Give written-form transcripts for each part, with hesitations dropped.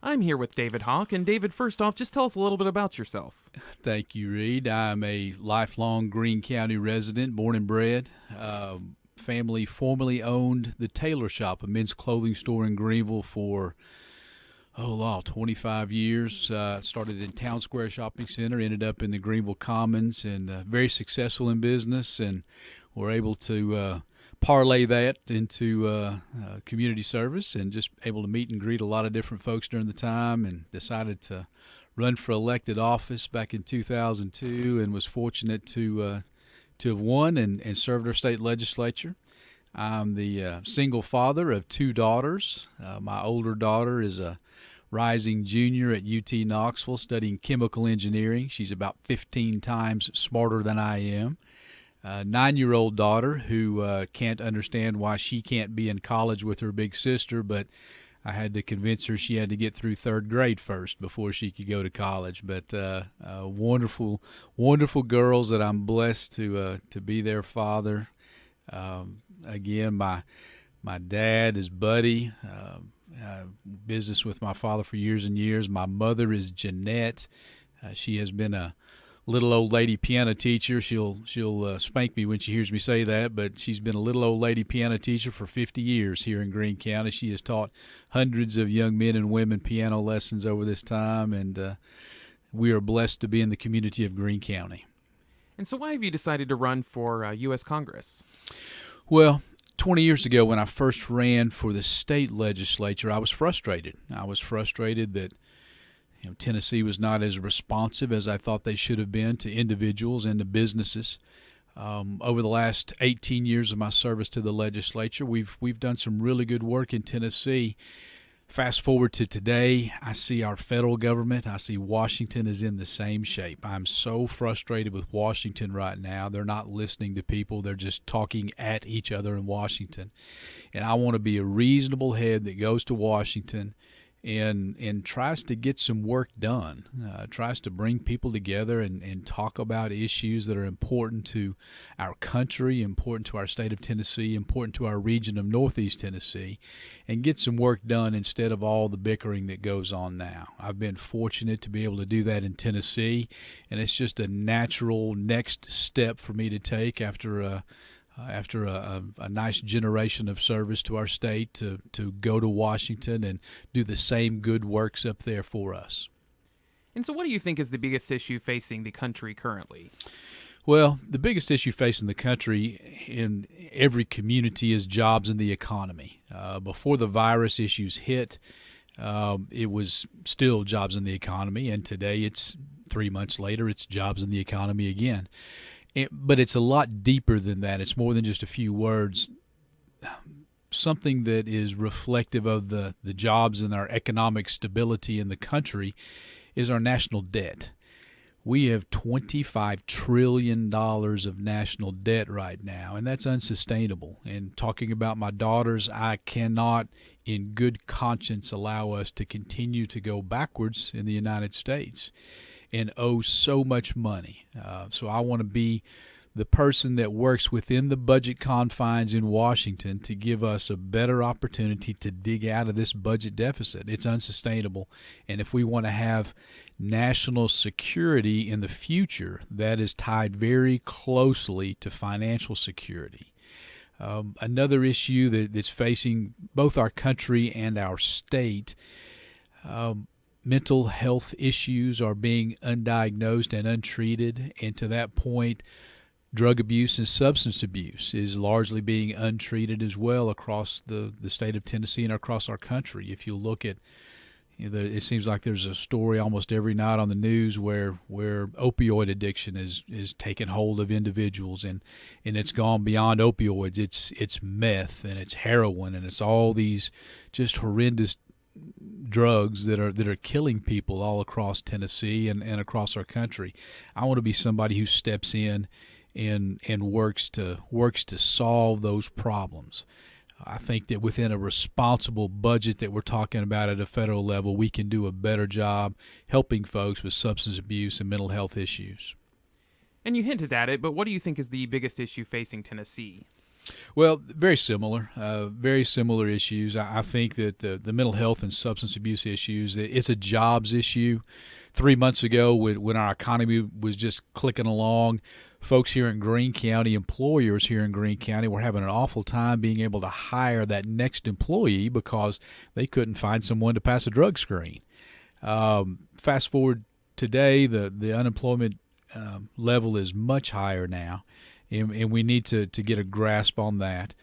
I'm here with David Hawk, and David, first off, just tell us a little bit about yourself. Thank you, Reid. I'm a lifelong Greene County resident, born and bred. Family formerly owned the Tailor Shop, a men's clothing store in Greenville for 25 years. Started in Town Square Shopping Center, ended up in the Greenville Commons, and very successful in business, and were able to parlay that into community service, and just able to meet and greet a lot of different folks during the time, and decided to run for elected office back in 2002, and was fortunate to have won and served our state legislature. I'm the single father of two daughters. My older daughter is a rising junior at UT Knoxville studying chemical engineering. She's about 15 times smarter than I am. 9-year-old daughter who can't understand why she can't be in college with her big sister, but I had to convince her she had to get through third grade first before she could go to college. But wonderful, wonderful girls that I'm blessed to be their father. Again, my dad is Buddy. Business with my father for years and years. My mother is Jeanette. She has been a little old lady piano teacher. She'll spank me when she hears me say that, but she's been a little old lady piano teacher for 50 years here in Greene County. She has taught hundreds of young men and women piano lessons over this time, and we are blessed to be in the community of Greene County. And so why have you decided to run for U.S. Congress? Well, 20 years ago when I first ran for the state legislature, I was frustrated. I was frustrated that Tennessee was not as responsive as I thought they should have been to individuals and to businesses. Over the last 18 years of my service to the legislature, we've done some really good work in Tennessee. Fast forward to today, I see our federal government, I see Washington is in the same shape. I'm so frustrated with Washington right now. They're not listening to people. They're just talking at each other in Washington. And I want to be a reasonable head that goes to Washington and tries to get some work done, tries to bring people together and talk about issues that are important to our country, important to our state of Tennessee, important to our region of Northeast Tennessee, and get some work done instead of all the bickering that goes on now. I've been fortunate to be able to do that in Tennessee, and it's just a natural next step for me to take after a nice generation of service to our state to go to Washington and do the same good works up there for us. And so what do you think is the biggest issue facing the country currently? Well, the biggest issue facing the country in every community is jobs and the economy. Before the virus issues hit, it was still jobs in the economy, and today it's 3 months later, it's jobs in the economy again. But it's a lot deeper than that. It's more than just a few words. Something that is reflective of the jobs and our economic stability in the country is our national debt. We have $25 trillion of national debt right now, and that's unsustainable. And talking about my daughters, I cannot in good conscience allow us to continue to go backwards in the United States and owe so much money. So I want to be the person that works within the budget confines in Washington to give us a better opportunity to dig out of this budget deficit. It's unsustainable. And if we want to have national security in the future, that is tied very closely to financial security. Another issue that's facing both our country and our state, mental health issues are being undiagnosed and untreated, and to that point, drug abuse and substance abuse is largely being untreated as well across the state of Tennessee and across our country. If you look at, it seems like there's a story almost every night on the news where opioid addiction is taking hold of individuals, and it's gone beyond opioids. It's meth and it's heroin and it's all these just horrendous drugs that are killing people all across Tennessee and across our country. I want to be somebody who steps in and works to solve those problems. I think that within a responsible budget that we're talking about at a federal level, we can do a better job helping folks with substance abuse and mental health issues. And you hinted at it, but what do you think is the biggest issue facing Tennessee? Well, very similar issues. I think that the mental health and substance abuse issues, it's a jobs issue. 3 months ago, when our economy was just clicking along, folks here in Greene County, employers here in Greene County, were having an awful time being able to hire that next employee because they couldn't find someone to pass a drug screen. Fast forward today, the unemployment level is much higher now, and we need to get a grasp on that.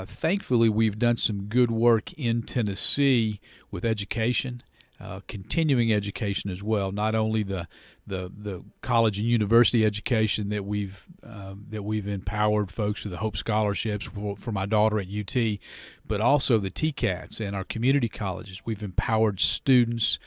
Thankfully, we've done some good work in Tennessee with education, continuing education as well. Not only the college and university education that we've empowered folks through the Hope Scholarships for my daughter at UT, but also the TCATs and our community colleges. We've empowered students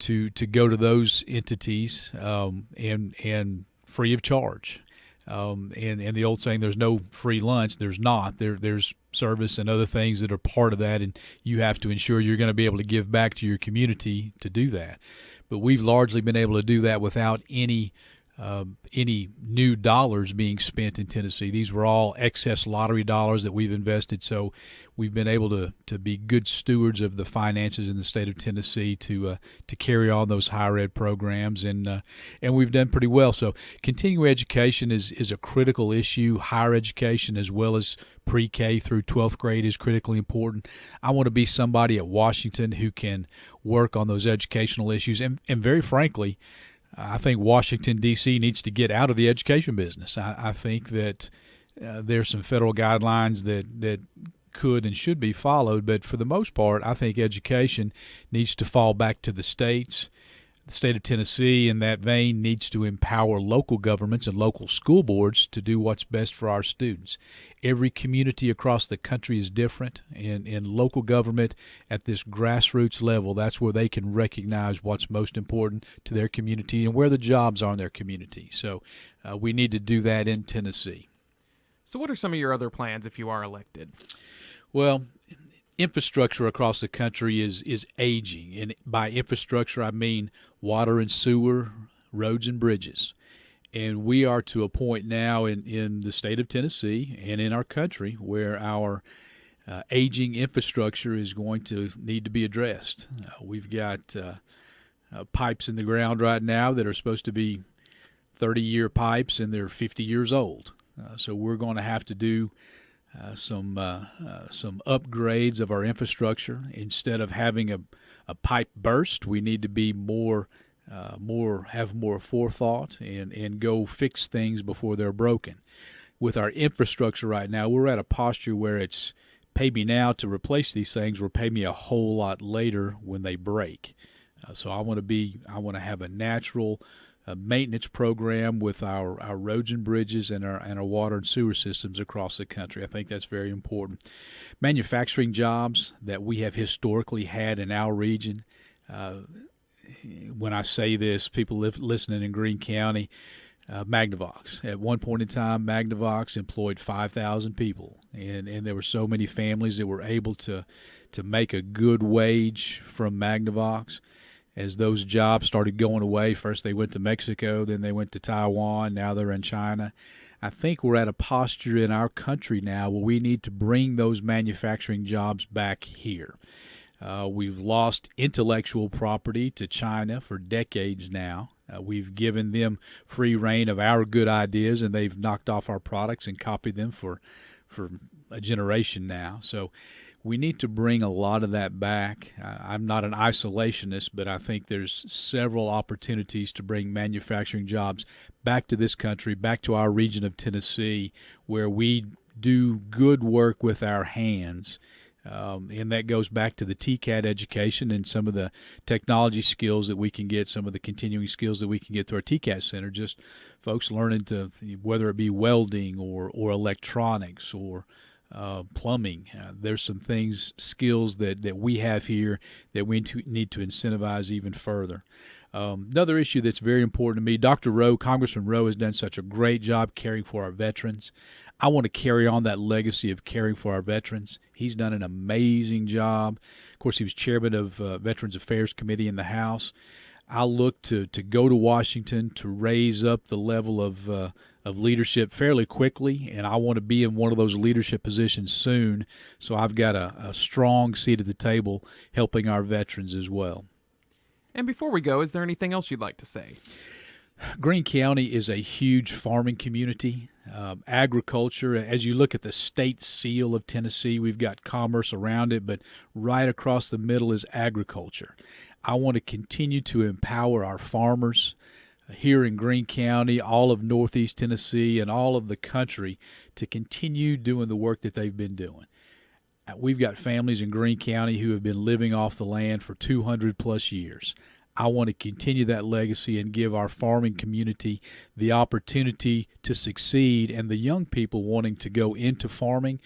to go to those entities and free of charge. And the old saying, there's no free lunch. There's not. There's service and other things that are part of that, and you have to ensure you're going to be able to give back to your community to do that. But we've largely been able to do that without any new dollars being spent in Tennessee. These were all excess lottery dollars that we've invested, so we've been able to be good stewards of the finances in the state of Tennessee to carry on those higher ed programs, and we've done pretty well. So continuing education is a critical issue. Higher education as well as pre-K through 12th grade is critically important. I want to be somebody at Washington who can work on those educational issues, and very frankly, I think Washington, D.C. needs to get out of the education business. I think that there's some federal guidelines that could and should be followed, but for the most part, I think education needs to fall back to the states. The state of Tennessee, in that vein, needs to empower local governments and local school boards to do what's best for our students. Every community across the country is different, and in local government at this grassroots level, that's where they can recognize what's most important to their community and where the jobs are in their community. So we need to do that in Tennessee. So what are some of your other plans if you are elected? Well, infrastructure across the country is aging, and by infrastructure I mean water and sewer, roads and bridges. And we are to a point now in the state of Tennessee and in our country where our aging infrastructure is going to need to be addressed. We've got pipes in the ground right now that are supposed to be 30-year pipes, and they're 50 years old. So we're going to have to do some upgrades of our infrastructure. Instead of having a pipe burst, we need to be have more forethought and go fix things before they're broken. With our infrastructure right now, we're at a posture where it's pay me now to replace these things, or pay me a whole lot later when they break. So I want to have a natural maintenance program with our roads and bridges and our water and sewer systems across the country. I think that's very important. Manufacturing jobs that we have historically had in our region. When I say this, people listening in Greene County, Magnavox. At one point in time, Magnavox employed 5,000 people, and there were so many families that were able to make a good wage from Magnavox. As those jobs started going away, first they went to Mexico, then they went to Taiwan, now they're in China. I think we're at a posture in our country now where we need to bring those manufacturing jobs back here. We've lost intellectual property to China for decades now. We've given them free rein of our good ideas, and they've knocked off our products and copied them for a generation now. So we need to bring a lot of that back. I'm not an isolationist, but I think there's several opportunities to bring manufacturing jobs back to this country, back to our region of Tennessee, where we do good work with our hands. And that goes back to the TCAT education and some of the technology skills that we can get, some of the continuing skills that we can get through our TCAT center, just folks learning to, whether it be welding or electronics or plumbing. There's some skills that we have here that we need to incentivize even further. Another issue that's very important to me, Congressman Rowe has done such a great job caring for our veterans. I want to carry on that legacy of caring for our veterans. He's done an amazing job. Of course, he was chairman of Veterans Affairs Committee in the House. I look to go to Washington to raise up the level of leadership fairly quickly, and I want to be in one of those leadership positions soon. So I've got a strong seat at the table helping our veterans as well. And before we go, is there anything else you'd like to say? Greene County is a huge farming community. Agriculture, as you look at the state seal of Tennessee, we've got commerce around it, but right across the middle is agriculture. I want to continue to empower our farmers here in Greene County, all of Northeast Tennessee, and all of the country to continue doing the work that they've been doing. We've got families in Greene County who have been living off the land for 200 plus years. I want to continue that legacy and give our farming community the opportunity to succeed, and the young people wanting to go into farming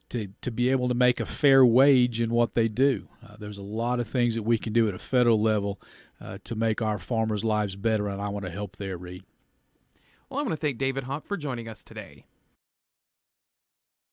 to be able to make a fair wage in what they do. There's a lot of things that we can do at a federal level to make our farmers' lives better, and I want to help there, Reid. Well, I want to thank David Hawk for joining us today.